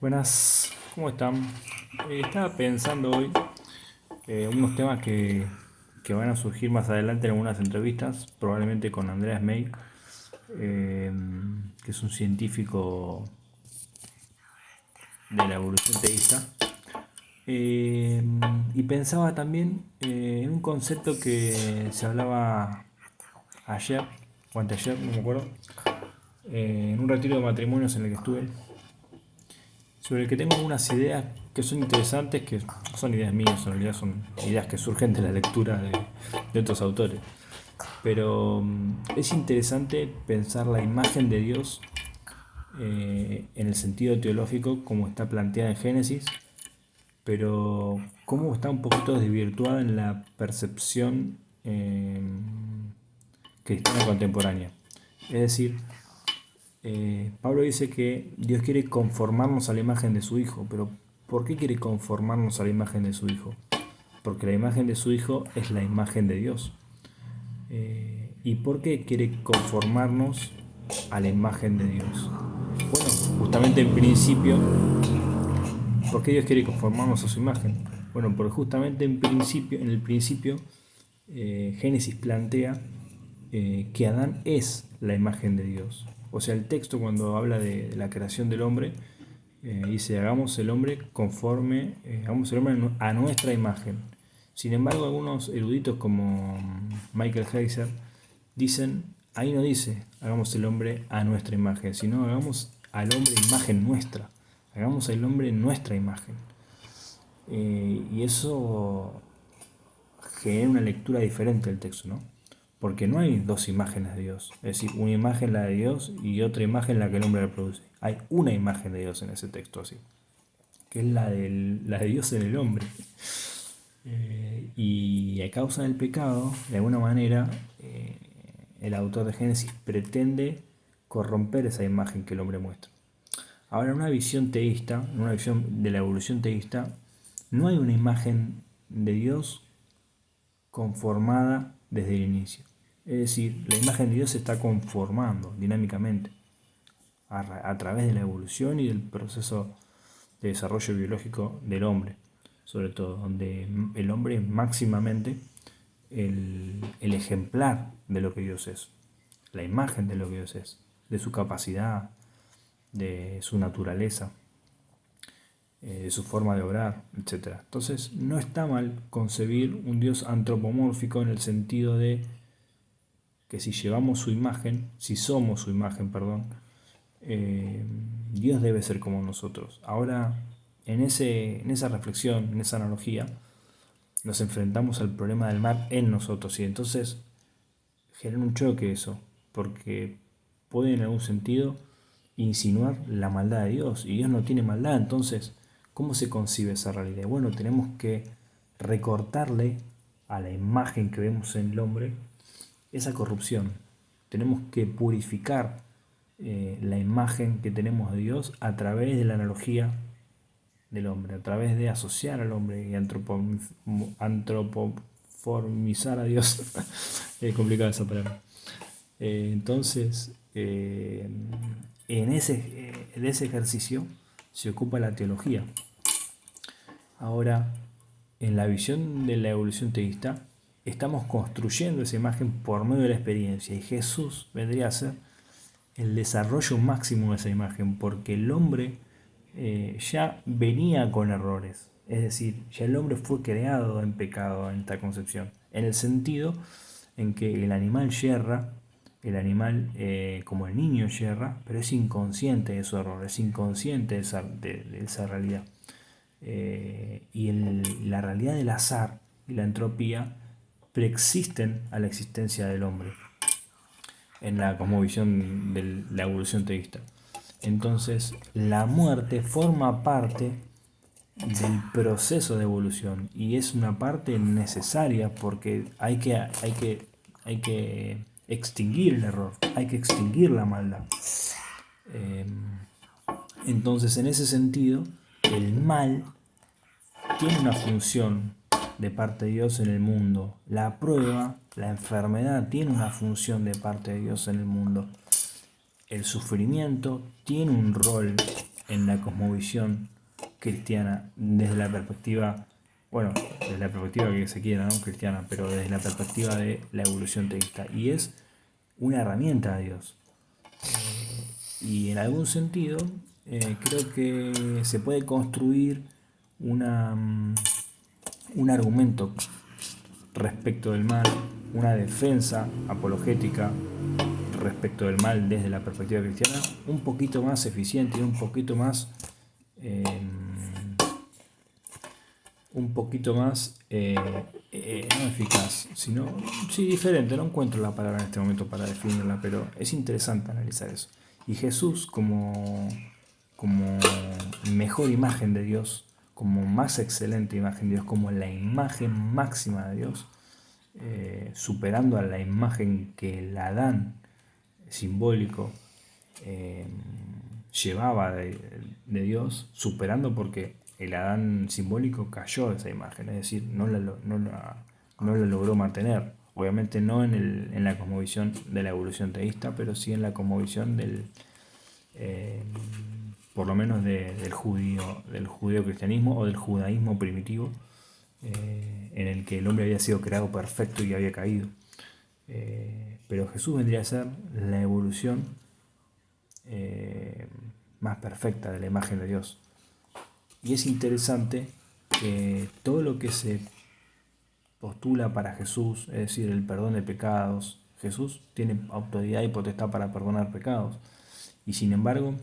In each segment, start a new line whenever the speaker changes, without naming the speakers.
Buenas, ¿cómo están? Estaba pensando hoy unos temas que van a surgir más adelante en algunas entrevistas, probablemente con Andreas May, eh, que es un científico de la evolución teísta. Eh, y pensaba también en un concepto que se hablaba ayer, o anteayer, no me acuerdo, en un retiro de matrimonios en el que estuve, sobre el que tengo algunas ideas que son interesantes, que son ideas mías, en realidad son ideas que surgen de la lectura de otros autores. Pero es interesante pensar la imagen de Dios en el sentido teológico como está planteada en Génesis, pero cómo está un poquito desvirtuada en la percepción cristiana contemporánea. Es decir, Pablo dice que Dios quiere conformarnos a la imagen de su Hijo, pero ¿por qué quiere conformarnos a la imagen de su Hijo? Porque la imagen de su Hijo es la imagen de Dios. ¿Y por qué quiere conformarnos a la imagen de Dios? Bueno, justamente en principio, ¿por qué Dios quiere conformarnos a su imagen? Bueno, porque justamente en el principio, Génesis plantea que Adán es la imagen de Dios. O sea, el texto cuando habla de la creación del hombre, dice, hagamos el hombre conforme, hagamos el hombre a nuestra imagen. Sin embargo, algunos eruditos como Michael Heiser dicen, ahí no dice, hagamos el hombre a nuestra imagen, sino hagamos al hombre imagen nuestra. Hagamos al hombre nuestra imagen. Y eso genera una lectura diferente del texto, ¿no? Porque no hay dos imágenes de Dios. Es decir, una imagen la de Dios y otra imagen la que el hombre reproduce. Hay una imagen de Dios en ese texto así, que es la de Dios en el hombre. Y a causa del pecado, de alguna manera, el autor de Génesis pretende corromper esa imagen que el hombre muestra. Ahora, en una visión teísta, en una visión de la evolución teísta, no hay una imagen de Dios conformada desde el inicio. Es decir, la imagen de Dios se está conformando dinámicamente a través de la evolución y del proceso de desarrollo biológico del hombre, sobre todo, donde el hombre es máximamente el ejemplar de lo que Dios es, la imagen de lo que Dios es, de su capacidad, de su naturaleza, de su forma de obrar, etc. Entonces, no está mal concebir un Dios antropomórfico en el sentido de que si llevamos su imagen, si somos su imagen, perdón, eh, Dios debe ser como nosotros. Ahora, en esa reflexión, en esa analogía, nos enfrentamos al problema del mal en nosotros y entonces genera un choque eso, porque puede en algún sentido insinuar la maldad de Dios y Dios no tiene maldad, entonces, ¿cómo se concibe esa realidad? Bueno, tenemos que recortarle a la imagen que vemos en el hombre esa corrupción. Tenemos que purificar la imagen que tenemos de Dios a través de la analogía del hombre, a través de asociar al hombre y antropoformizar a Dios. Es complicada esa palabra. Entonces, en ese ejercicio se ocupa la teología. Ahora, en la visión de la evolución teísta, estamos construyendo esa imagen por medio de la experiencia y Jesús vendría a ser el desarrollo máximo de esa imagen, porque el hombre ya venía con errores, es decir, ya el hombre fue creado en pecado en esta concepción, en el sentido en que el animal yerra, el animal como el niño yerra, pero es inconsciente de su error, es inconsciente de esa realidad. La realidad del azar y la entropía preexisten a la existencia del hombre en la cosmovisión de la evolución teísta. Entonces, la muerte forma parte del proceso de evolución y es una parte necesaria porque hay que extinguir el error, hay que extinguir la maldad. Eh, entonces, en ese sentido, el mal tiene una función de parte de Dios en el mundo. La prueba, la enfermedad tiene una función de parte de Dios en el mundo. El sufrimiento tiene un rol en la cosmovisión cristiana desde la perspectiva, bueno, desde la perspectiva que se quiera, ¿no? Cristiana, pero desde la perspectiva de la evolución teísta. Y es una herramienta de Dios. Y en algún sentido, creo que se puede construir un argumento respecto del mal, una defensa apologética respecto del mal desde la perspectiva cristiana, un poquito más eficiente y eh, no eficaz, sino, sí, diferente. No encuentro la palabra en este momento para definirla, pero es interesante analizar eso. Y Jesús como mejor imagen de Dios, como más excelente imagen de Dios, como la imagen máxima de Dios, superando a la imagen que el Adán simbólico eh, llevaba de Dios, superando porque el Adán simbólico cayó de esa imagen, es decir, no la logró mantener. Obviamente no en la cosmovisión de la evolución teísta, pero sí en la cosmovisión eh, por lo menos del judío-cristianismo o del judaísmo primitivo, en el que el hombre había sido creado perfecto y había caído. Pero Jesús vendría a ser la evolución más perfecta de la imagen de Dios. Y es interesante que todo lo que se postula para Jesús, es decir, el perdón de pecados, Jesús tiene autoridad y potestad para perdonar pecados. Y sin embargo,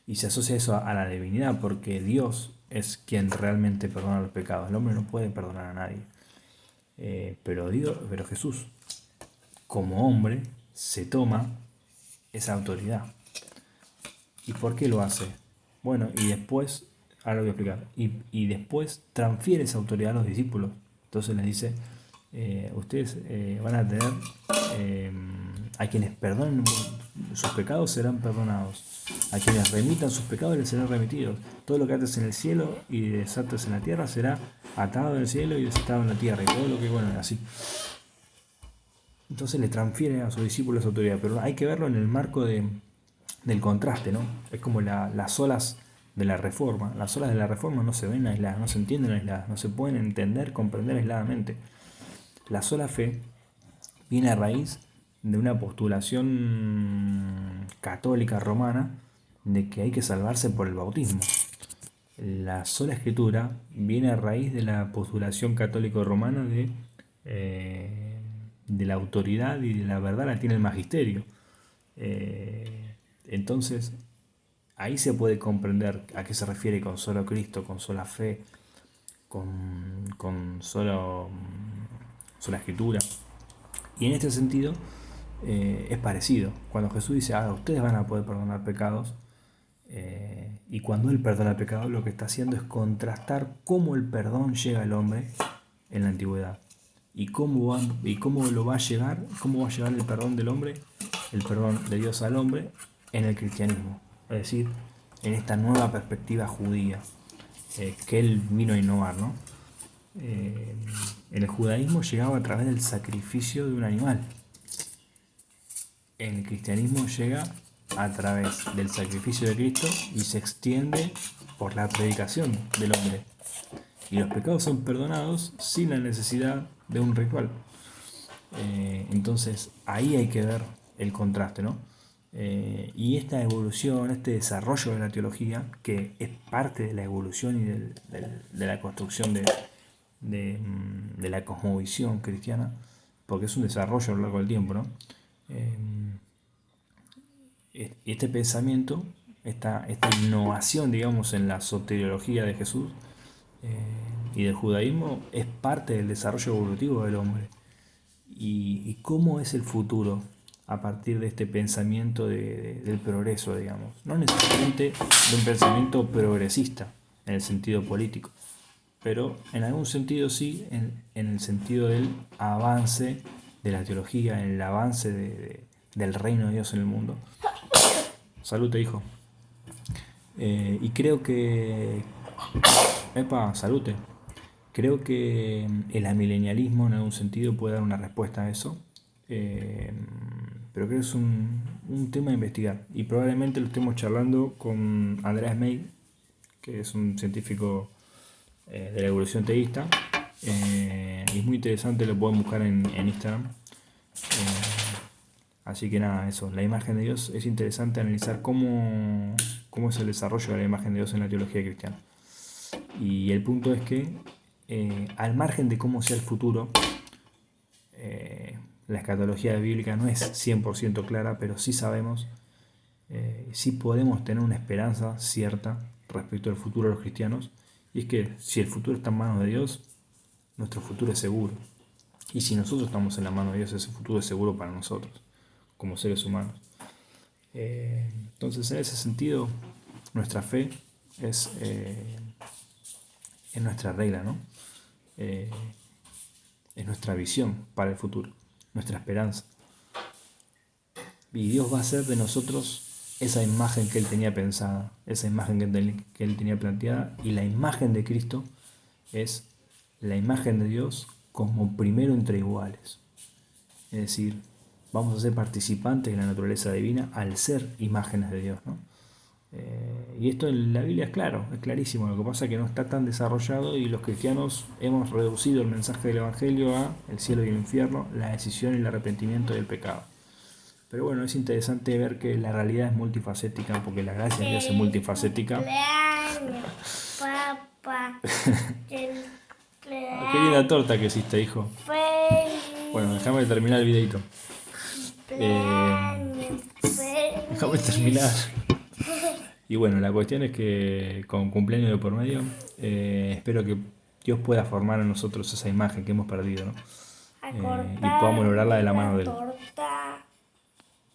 y se asocia eso a la divinidad, porque Dios es quien realmente perdona los pecados. El hombre no puede perdonar a nadie. Pero Jesús, como hombre, se toma esa autoridad. ¿Y por qué lo hace? Bueno, y después, ahora lo voy a explicar, y después transfiere esa autoridad a los discípulos. Entonces les dice, ustedes van a tener, a quienes perdonen sus pecados serán perdonados, a quienes remitan sus pecados les serán remitidos. Todo lo que ates en el cielo y desates en la tierra será atado en el cielo y desatado en la tierra. Y todo lo que, bueno, así. Entonces le transfiere a sus discípulos esa autoridad, pero hay que verlo en el marco del contraste, ¿no? Es como las olas de la reforma. Las olas de la reforma no se ven aisladas, no se entienden aisladas, no se pueden entender, comprender aisladamente. La sola fe viene a raíz de una postulación católica romana de que hay que salvarse por el bautismo. La sola escritura viene a raíz de la postulación católico romana de la autoridad y de la verdad la tiene el magisterio. Entonces, ahí se puede comprender a qué se refiere con solo Cristo, con sola fe, con sola escritura. Y en este sentido es parecido. Cuando Jesús dice, ustedes van a poder perdonar pecados, y cuando Él perdona pecados, lo que está haciendo es contrastar cómo el perdón llega al hombre en la antigüedad. Y cómo lo va a llegar, cómo va a llegar el perdón del hombre, el perdón de Dios al hombre, en el cristianismo. Es decir, en esta nueva perspectiva judía que Él vino a innovar, ¿no? En el judaísmo llegaba a través del sacrificio de un animal. En el cristianismo llega a través del sacrificio de Cristo y se extiende por la predicación del hombre. Y los pecados son perdonados sin la necesidad de un ritual. Entonces ahí hay que ver el contraste, ¿no? Y esta evolución, este desarrollo de la teología, que es parte de la evolución y de la construcción de la cosmovisión cristiana, porque es un desarrollo a lo largo del tiempo, ¿no? Este pensamiento, esta innovación, digamos, en la soteriología de Jesús y del judaísmo, es parte del desarrollo evolutivo del hombre. Y cómo es el futuro a partir de este pensamiento del progreso, digamos. No necesariamente de un pensamiento progresista en el sentido político, pero en algún sentido sí, en el sentido del avance de la teología, en el avance del reino de Dios en el mundo. Salute, hijo. Y creo que... salute. Creo que el amilenialismo en algún sentido puede dar una respuesta a eso, pero creo que es un un tema a investigar. Y probablemente lo estemos charlando con Andreas May, que es un científico de la evolución teísta. Y es muy interesante, lo pueden buscar en Instagram. Así que nada, eso, la imagen de Dios, es interesante analizar cómo es el desarrollo de la imagen de Dios en la teología cristiana. Y el punto es que, al margen de cómo sea el futuro, la escatología bíblica no es 100% clara, pero sí sabemos, sí podemos tener una esperanza cierta respecto al futuro de los cristianos, y es que si el futuro está en manos de Dios, nuestro futuro es seguro. Y si nosotros estamos en la mano de Dios, ese futuro es seguro para nosotros, como seres humanos. Entonces, en ese sentido, nuestra fe es nuestra regla, ¿no? Es nuestra visión para el futuro, nuestra esperanza. Y Dios va a hacer de nosotros esa imagen que Él tenía pensada, esa imagen que Él tenía planteada, y la imagen de Cristo es la imagen de Dios como primero entre iguales. Es decir, vamos a ser participantes de la naturaleza divina al ser imágenes de Dios, ¿no? Y esto en la Biblia es claro, es clarísimo. Lo que pasa es que no está tan desarrollado, y los cristianos hemos reducido el mensaje del Evangelio a el cielo y el infierno, la decisión y el arrepentimiento del pecado. Pero bueno, es interesante ver que la realidad es multifacética, porque la gracia de Dios es multifacética.
Papá.
Qué linda torta que hiciste, hijo. Bueno, déjame terminar el videito. Déjame terminar. Y bueno, la cuestión es que con cumpleaños de por medio, espero que Dios pueda formar en nosotros esa imagen que hemos perdido, ¿no? Y podamos lograrla de la mano de Él.